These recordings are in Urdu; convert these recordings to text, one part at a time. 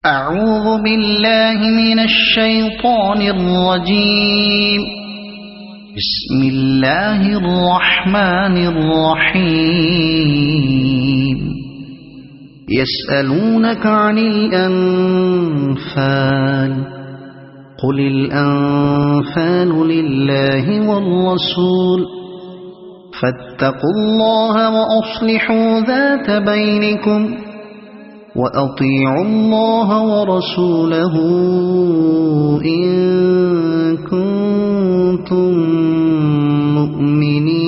أعوذ بالله من الشيطان الرجيم. بسم الله الرحمن الرحيم. يسألونك عن الأنفال قل الأنفال لله والرسول فاتقوا الله وأصلحوا ذات بينكم وأطيعوا الله ورسوله إن كنتم مؤمنين.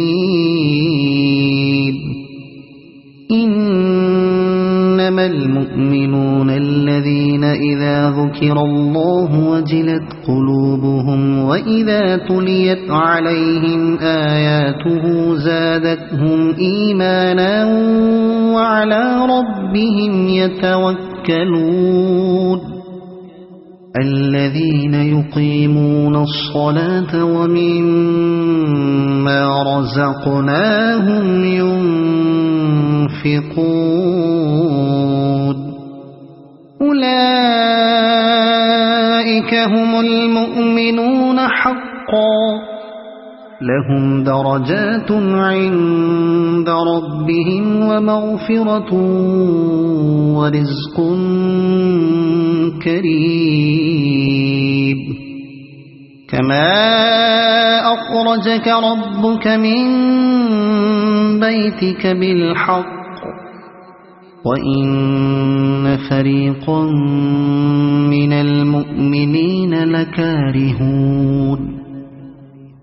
إنما المؤمنون الذين إذا ذكر الله وجلت قلوبهم وإذا تليت عليهم آياته زادتهم إيمانا وعلى ربهم يتوكلون. الذين يقيمون الصلاة ومما رزقناهم ينفقون. أولئك هم المؤمنون حقا لهم درجات عند ربهم ومغفرة ورزق كريم. كما أخرجك ربك من بيتك بالحق وإن فريقا من المؤمنين لكارهون.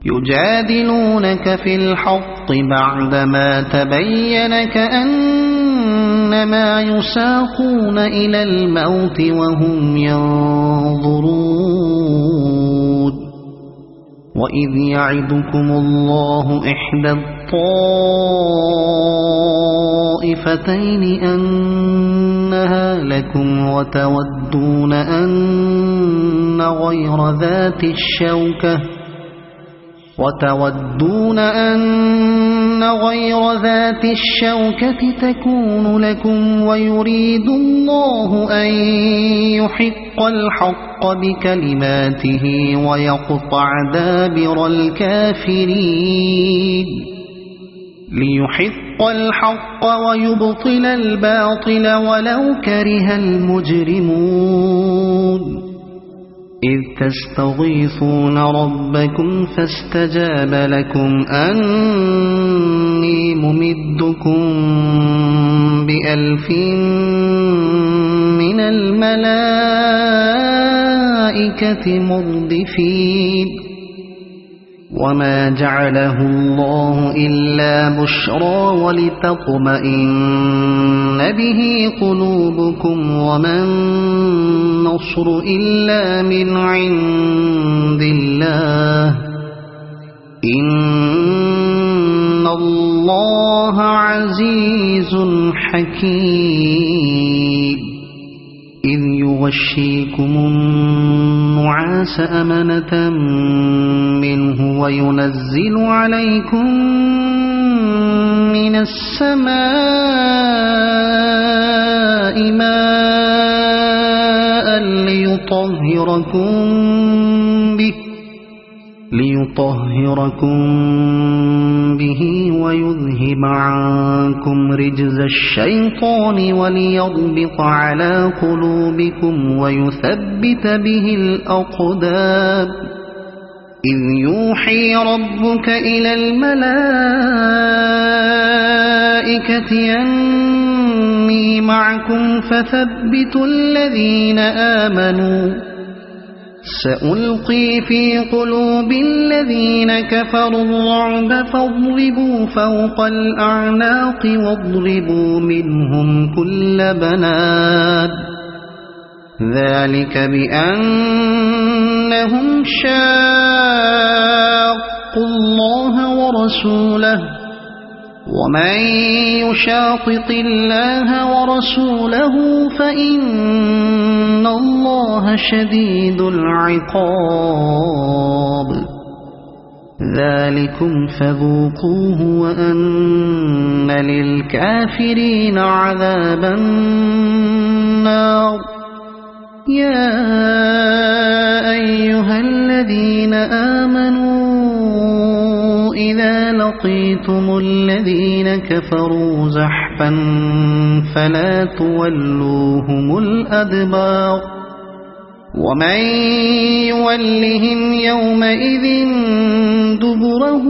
يجادلونك في الحق بعدما تبين كأنما يساقون إلى الموت وهم ينظرون. وإذ يعدكم الله إحدى الطائفتين أنها لكم وتودون أن غير ذات الشوكة تكون لكم ويريد الله أن يحق الحق بكلماته ويقطع دابر الكافرين. ليحق الحق ويبطل الباطل ولو كره المجرمون. إذ تستغيثون ربكم فاستجاب لكم أني ممدكم ب1000 من الملائكة مردفين. وما جعله الله إلا بشرى ولتطمئن به قلوبكم وما النصر إلا من عند الله إن الله عزيز حكيم. إذ يغشيكم النعاس أمنة منه وينزل عليكم من السماء ماء ليطهركم به ويذهب عنكم رجز الشيطان وليربط على قلوبكم ويثبت به الأقدام. إذ يوحي ربك إلى الملائكة أني معكم فثبتوا الذين آمنوا. سألقي في قلوب الذين كفروا الرعب فاضربوا فوق الأعناق واضربوا منهم كل بنان. ذلك بأنهم شاقوا الله ورسوله ومن يشاقق الله ورسوله فإن الله شديد العقاب. ذلكم فذوقوه وأن للكافرين عذاب النار يا أيها الذين آمنوا إذا لقيتم الذين كفروا زحفا فلا تولوهم الأدبار ومن يولهم يومئذ دبره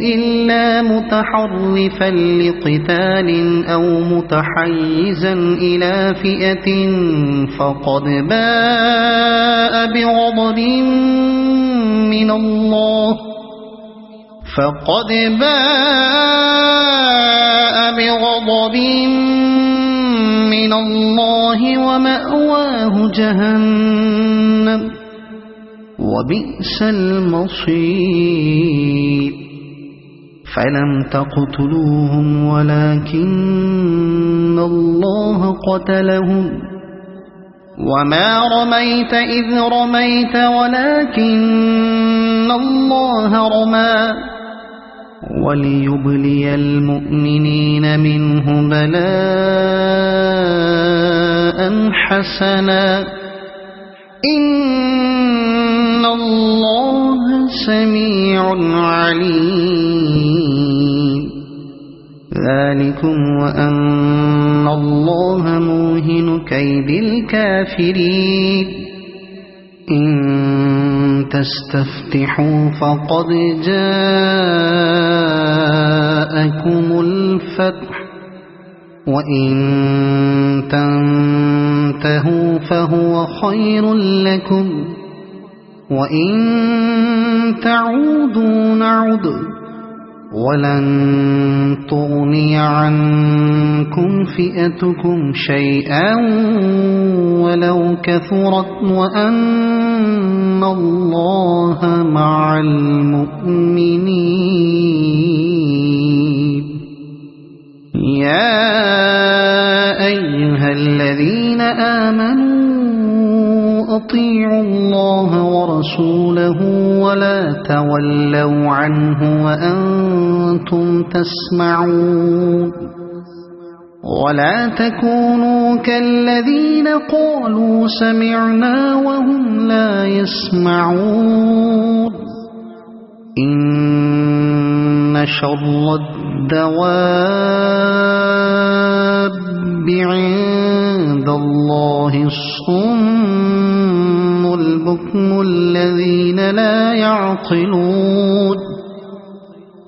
إلا متحرفا لقتال أو متحيزا إلى فئة فقد باء بغضب من الله ومأواه جهنم وبئس المصير فلم تقتلوهم ولكن الله قتلهم وما رميت إذ رميت ولكن الله رمى وليبلي المؤمنين منه بلاء حسنا إن الله سميع عليم ذلكم وأن الله موهن كيد الكافرين إن تستفتحوا فقد جاءكم الفتح وإن تنتهوا فهو خير لكم وإن تعودوا نعد ولن تغني عنكم فئتكم شيئا ولو كثرت وأن الله مع المؤمنين يا أيها الذين آمنوا أطيعوا الله ورسوله ولا تولوا عنه وأنتم تسمعون ولا تكونوا كالذين قالوا سمعنا وهم لا يسمعون إن شر الدواب عند الله الصم البكم الذين لا يعقلون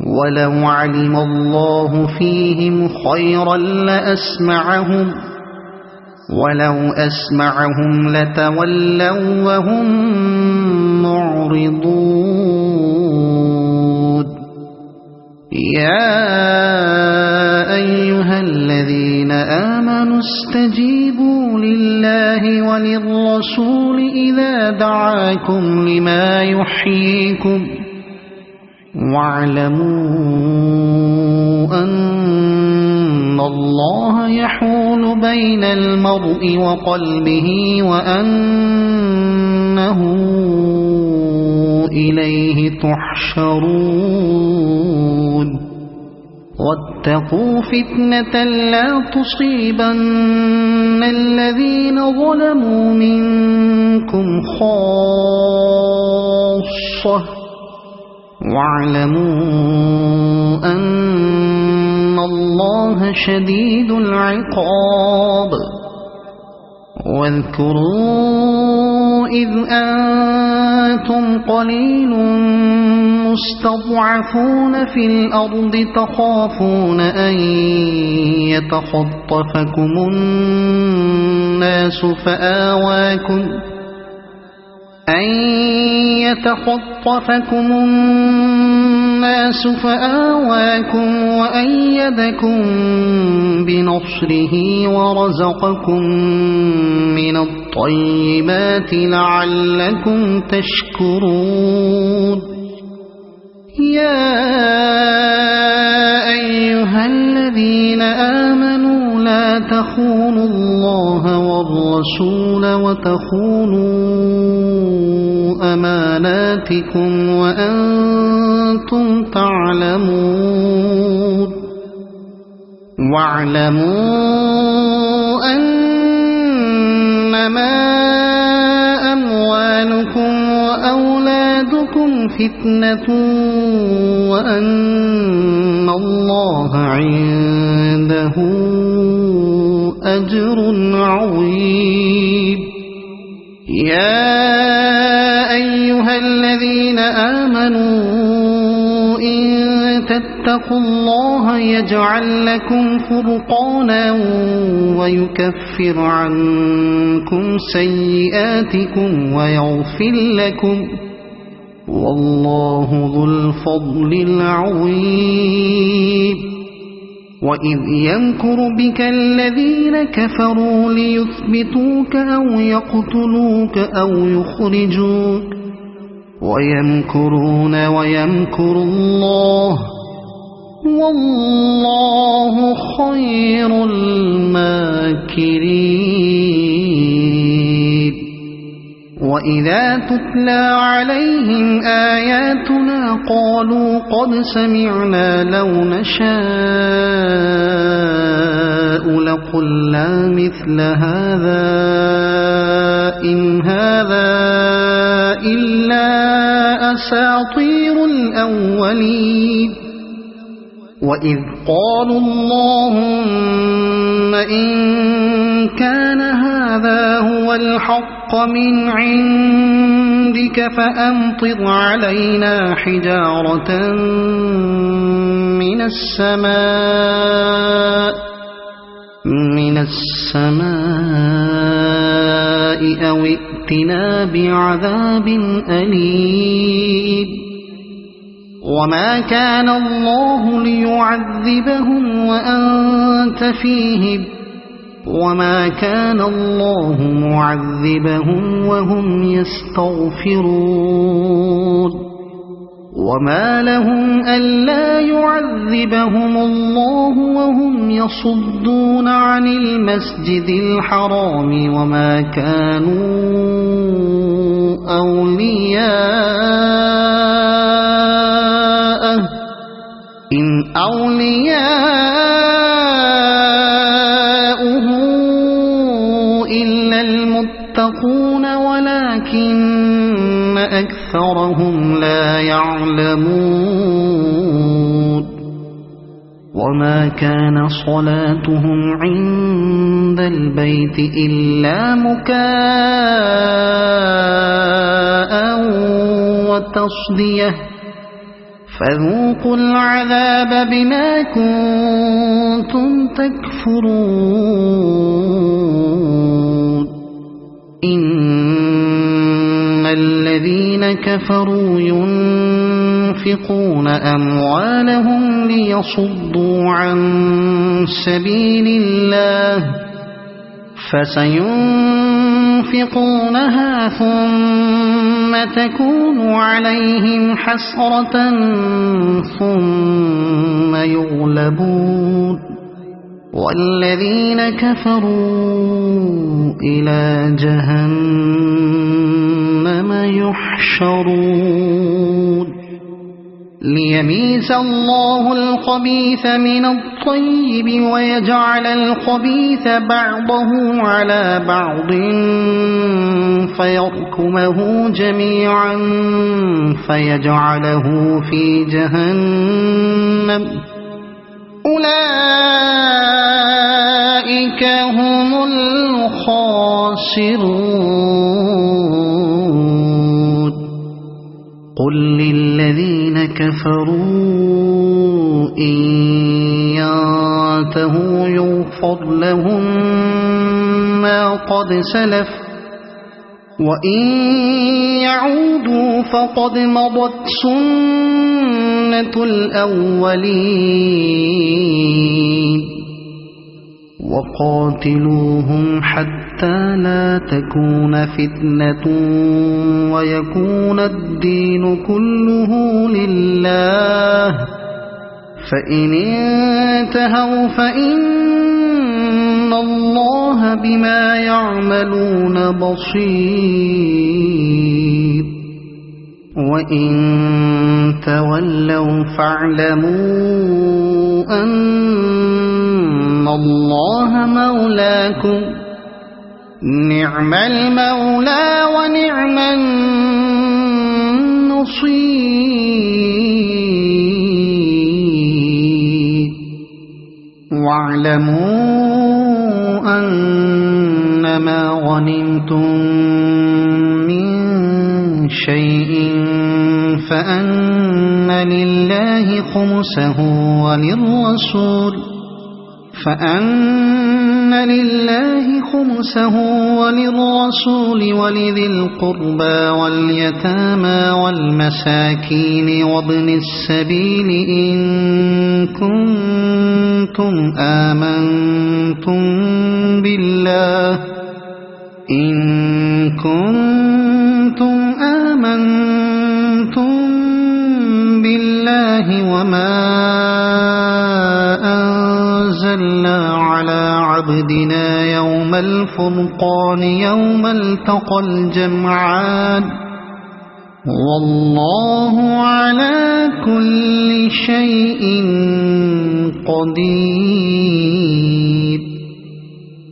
ولو علم الله فيهم خيرا لأسمعهم ولو أسمعهم لتولوا وهم معرضون يا أيها الذين آمنوا استجيبوا لله وللرسول إذا دعاكم لما يحييكم واعلموا أن الله يحول بين المرء وقلبه وأنه إليه تحشرون واتقوا فتنة لا تصيبن الذين ظلموا منكم خاصة واعلموا أن الله شديد العقاب واذكروا إذ أنتم قليل مستضعفون في الأرض تخافون أن يتخطفكم الناس فآواكم وأيدكم بنصره ورزقكم من الطيبات لعلكم تشكرون يا أيها الذين آمنوا لا تخونوا الله والرسول وتخونوا أماناتكم وأنتم تعلمون واعلموا أنما إنما أموالكم وأولادكم فتنة وأن الله عنده أجر عظيم. يا أيها الذين آمنوا إن تتقوا الله يجعل لكم فرقانا ويكفر عنكم سيئاتكم ويغفر لكم والله ذو الفضل العظيم. وإذ يمكر بك الذين كفروا ليثبتوك أو يقتلوك أو يخرجوك ويمكرون ويمكر الله والله خير الماكرين. وإذا تتلى عليهم آياتنا قالوا قد سمعنا لو نشاء لقلنا مثل هذا إن هذا إلا أساطير الأولين. وإذ قالوا اللهم إن كان هذا هو الحق من عندك فأمطر علينا حجارة من السماء أو ائتنا بعذاب أليم. وما كان الله ليعذبهم وأنت فيهم وما كان الله معذبهم وهم يستغفرون. وما لهم ألا يعذبهم الله وهم يصدون عن المسجد الحرام وما كانوا أولياءه إن أولياؤه إلا المتقون ولكن أكثرهم لا يعلمون. وما كان صلاتهم عند البيت إلا مكاء وتصدية فذوقوا العذاب بما كنتم تكفرون. إن الذين كفروا ينفقون أموالهم ليصدوا عن سبيل الله فسينفقونها ثم تكون عليهم حسرة ثم يغلبون والذين كفروا إلى جهنم يحشرون. ليميز الله الخبيث من الطيب ويجعل الخبيث بعضه على بعض فيركمه جميعا فيجعله في جهنم أولئك هم الخاسرون. قل للذين كفروا إن ينتهوا يغفر لهم ما قد سلف وإن يعودوا فقد مضت سنة الأولين. وقاتلوهم حتى لا تكون فتنة ويكون الدين كله لله فإن انتهوا فإن الله بما يعملون بصير. وإن تولوا فاعلموا أن الله مولاكم نعم المولى ونعم النصير واعلموا أنما غنمتم من شيء فأن لله خمسه وللرسول ولذي القربى واليتامى والمساكين وابن السبيل إن كنتم آمنتم بالله وما أنزلنا على عبدنا يوم الفرقان يوم التقى الجمعان والله على كل شيء قدير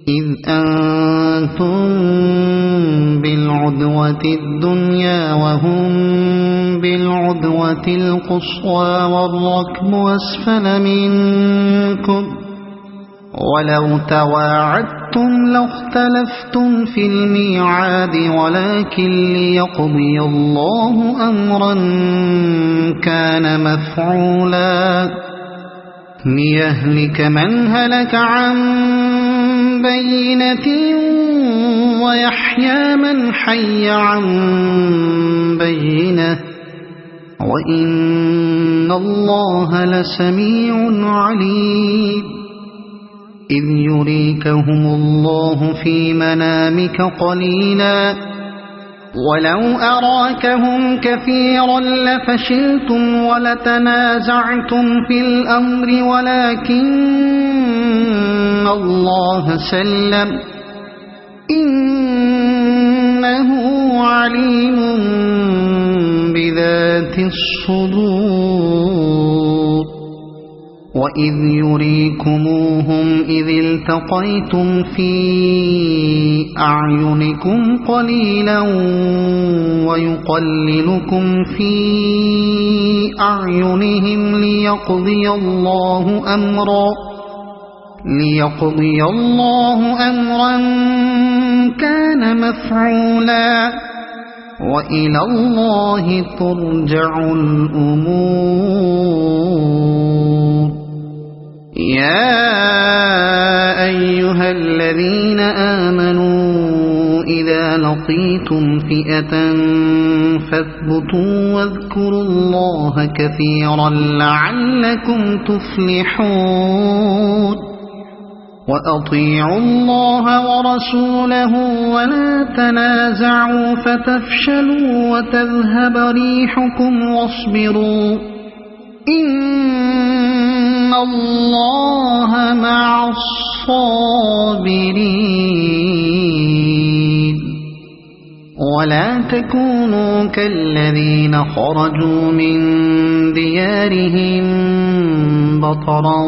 إذ أنتم بالعدوة الدنيا وهم بالعدوة القصوى والركب أسفل منكم ولو تواعدتم لاختلفتم في الميعاد ولكن ليقضي الله أمرا كان مفعولا ليهلك من هلك عن بينة ويحيى من حي عن بينة وإن الله لسميع عليم إذ يريكهم الله في منامك قليلا ولو أراكهم كثيرا لفشلتم ولتنازعتم في الأمر ولكن الله سلم إنه عليم بذات الصدور وإذ يريكموهم إذ التقيتم في أعينكم قليلا ويقللكم في أعينهم ليقضي الله أمرا كان مفعولا وإلى الله ترجع الأمور يا أيها الذين آمنوا إذا لقيتم فئة فاثبتوا واذكروا الله كثيرا لعلكم تفلحون وأطيعوا الله ورسوله ولا تنازعوا فتفشلوا وتذهب ريحكم واصبروا إن الله مع الصابرين ولا تكونوا كالذين خرجوا من ديارهم بطرا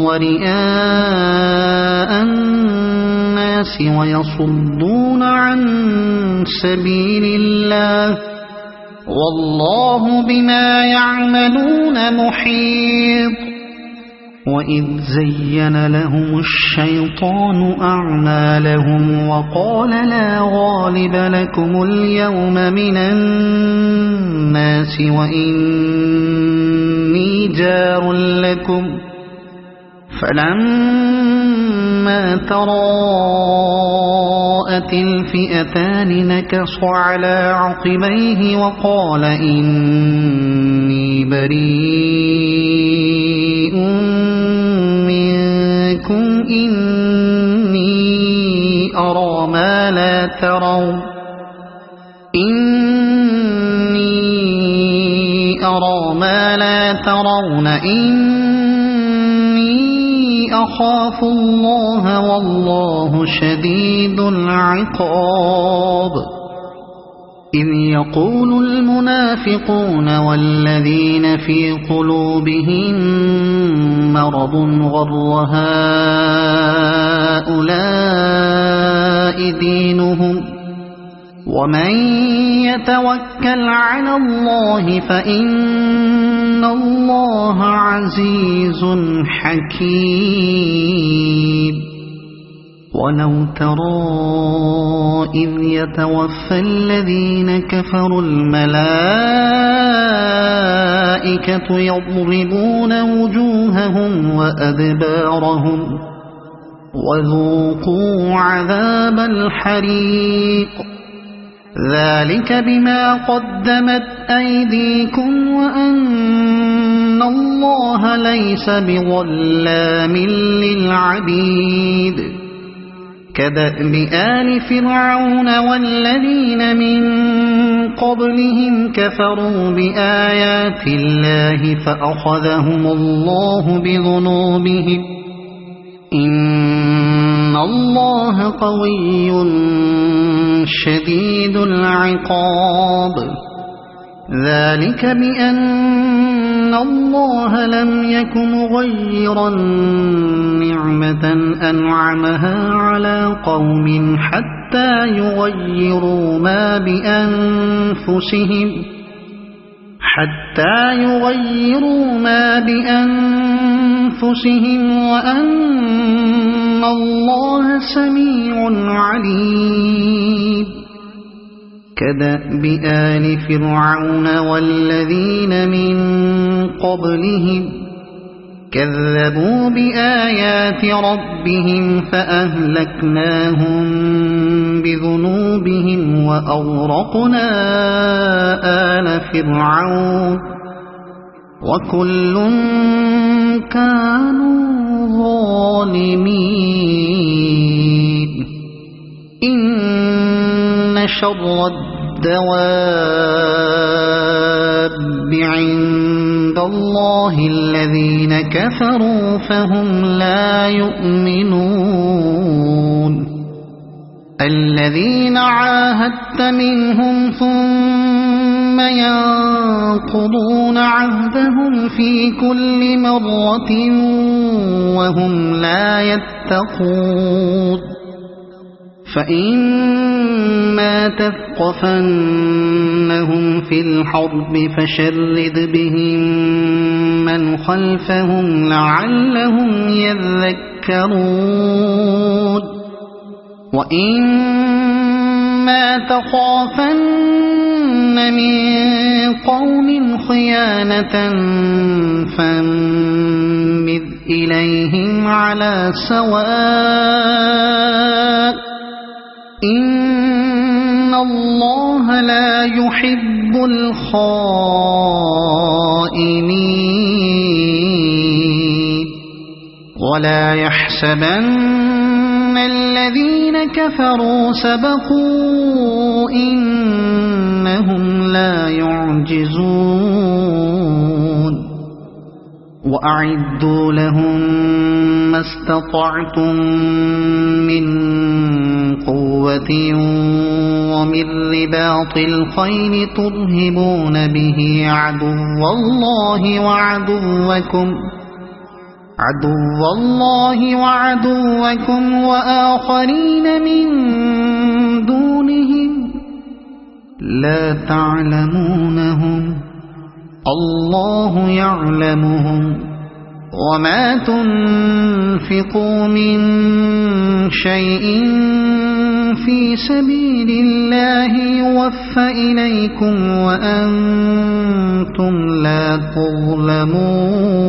ورئاء الناس ويصدون عن سبيل الله والله بما يعملون محيط وإذ زين لهم الشيطان أعمالهم وقال لا غالب لكم اليوم من الناس وإني جار لكم فلما تراءت الفئتان نكص على عقبيه وقال إني بريء منكم إني أرى ما لا ترون إني أخاف الله والله شديد العقاب إذ يقول المنافقون والذين في قلوبهم مرض غر هؤلاء دينهم ومن يتوكل على الله فإن الله عزيز حكيم ولو ترى إذ يتوفى الذين كفروا الملائكة يضربون وجوههم وأدبارهم وذوقوا عذاب الحريق ذلك بما قدمت أيديكم وأن الله ليس بظلام للعبيد كدأب آل فرعون والذين من قبلهم كفروا بآيات الله فأخذهم الله بذنوبهم إن الله قوي شديد العقاب ذلك بأن الله لم يك مغيرا نعمة أنعمها على قوم حتى يغيروا ما بأنفسهم وأن الله سميع عليم كدأب آل فرعون والذين من قبلهم كذبوا بآيات ربهم فأهلكناهم بذنوبهم وأغرقنا آل فرعون وكل كانوا ظالمين إن شر الدواب عند الله الذين كفروا فهم لا يؤمنون الذين عاهدت منهم ثم ينقضون عهدهم في كل مرة وهم لا يتقون فإما تثقفنهم في الحرب فشرد بهم من خلفهم لعلهم يذكرون وإما تخافن من قوم خيانة فانبذ إليهم على سواء إن الله لا يحب الخائنين ولا يحسبن الذين كفروا سبقوا إنهم لا يعجزون وأعدوا لهم ما استطعتم من قوة ومن رباط الخيل ترهبون به عدو الله وآخرين من دونهم لا تعلمونهم الله يعلمهم وما تنفقوا من شيء في سبيل الله يوفى إليكم وأنتم لا تظلمون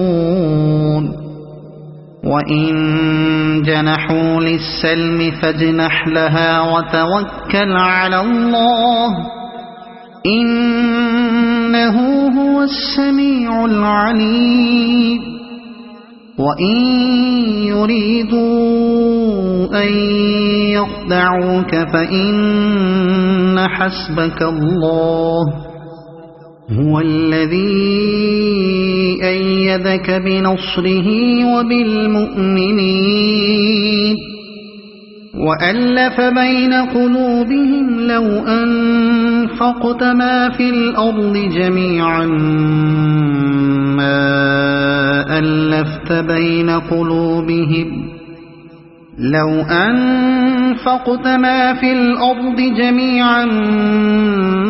وإن جنحوا للسلم فاجنح لها وتوكل على الله إنه هو السميع العليم وإن يريدوا أن يخدعوك فإن حسبك الله هو الذي أيدك بنصره وبالمؤمنين وألف بين قلوبهم لو أنفقت ما في الأرض جميعا ما ألفت بين قلوبهم لو أنفقت ما في الأرض جميعا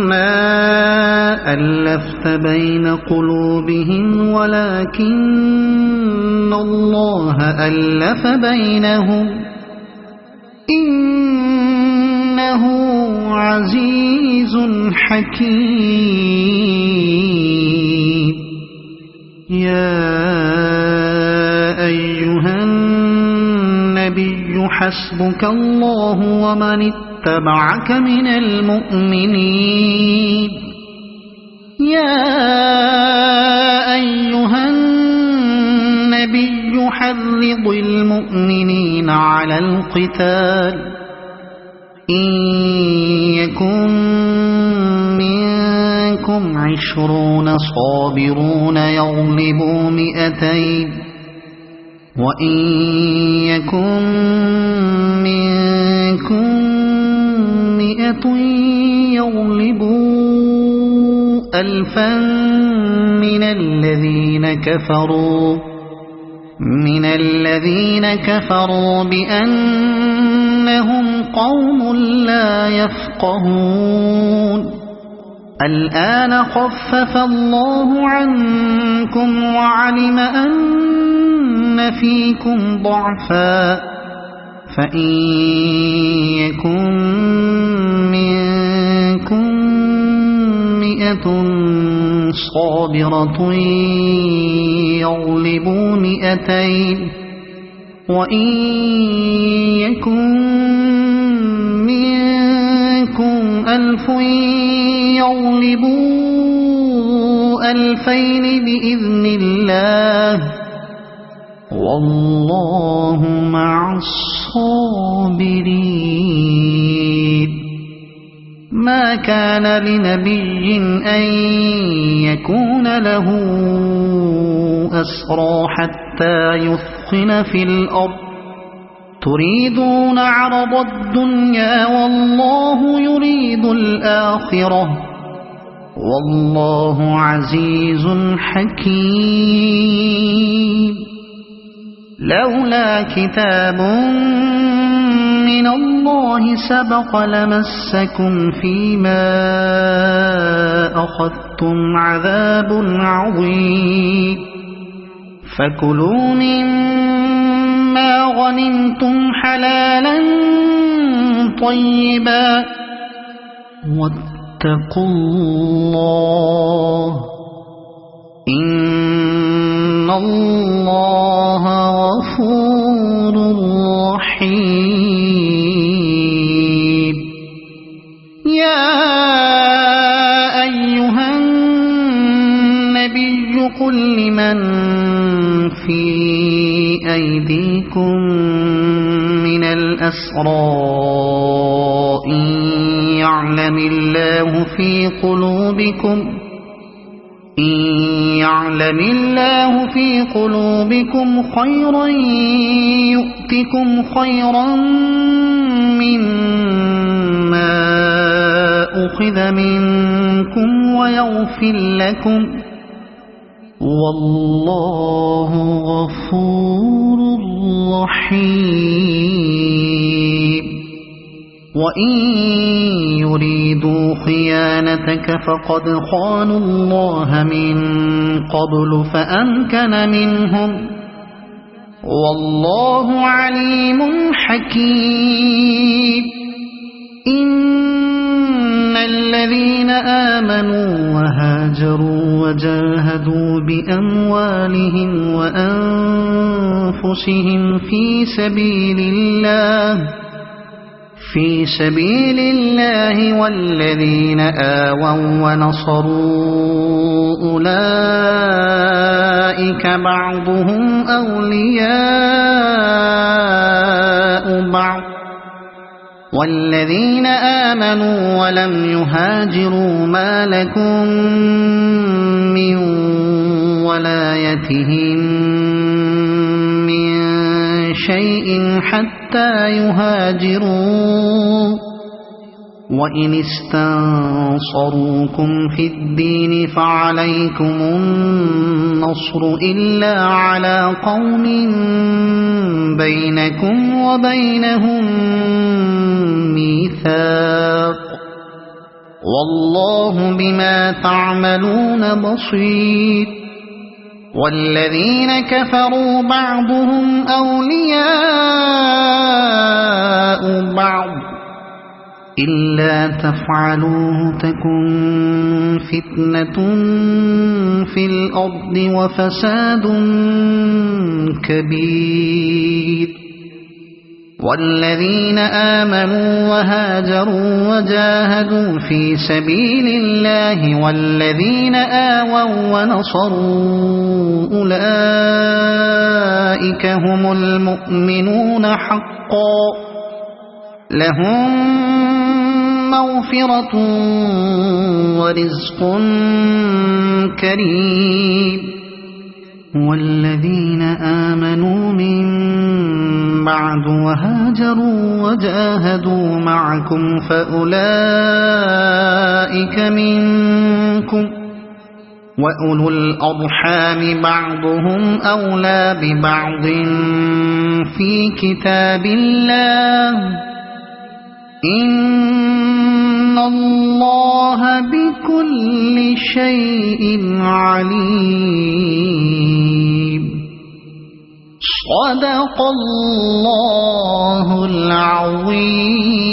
ما ألفت بين قلوبهم ولكن الله ألف بينهم إنه عزيز حكيم يا أيها النبي حسبك الله ومن اتبعك من المؤمنين يا أيها النبي حرض المؤمنين على القتال إن يكن منكم 20 صابرون يغلبوا 200 وإن يكن منكم 100 يغلبوا 1000 من الذين كفروا بأنهم قوم لا يفقهون الآن خفف الله عنكم وعلم أن فيكم ضعفا فإن يكن منكم 100 صابرة يغلبوا 200 وإن يكن منكم 1000 يغلبوا 2000 بإذن الله والله مع الصابرين ما كان لنبي أن يكون له أسرى حتى يثخن في الأرض تريدون عرض الدنيا والله يريد الآخرة والله عزيز حكيم لولا كتاب من الله سبق لمسكم فيما أخذتم عذاب عظيم فكلوا مما غنمتم حلالا طيبا واتقوا الله إن الله غفور رحيم يا أيها النبي قل لمن في أيديكم من الأسرى إن يعلم الله في قلوبكم خيرا يؤتكم خيرا مما أخذ منكم ويغفر لكم والله غفور رحيم وإن يريدوا خيانتك فقد خانوا الله من قبل فأمكن منهم والله عليم حكيم إن الذين آمنوا وهاجروا وجاهدوا بأموالهم وأنفسهم في سبيل الله والذين آووا ونصروا أولئك بعضهم أولياء بعض والذين آمنوا ولم يهاجروا ما لكم من ولايتهم من شيء حتى حتى يهاجروا وإن استنصروكم في الدين فعليكم النصر إلا على قوم بينكم وبينهم ميثاق والله بما تعملون بصير والذين كفروا بعضهم أولياء بعض إلا تفعلوه تكن فتنة في الأرض وفساد كبير والذين آمنوا وهاجروا وجاهدوا في سبيل الله والذين آووا ونصروا أولئك هم المؤمنون حقا لهم مغفرة ورزق كريم والذين آمنوا من بعد وهاجروا وجاهدوا معكم فأولئك منكم وأولو الأرحام بعضهم أولى ببعض في كتاب الله إن الله بكل شيء عليم صدق الله العظيم.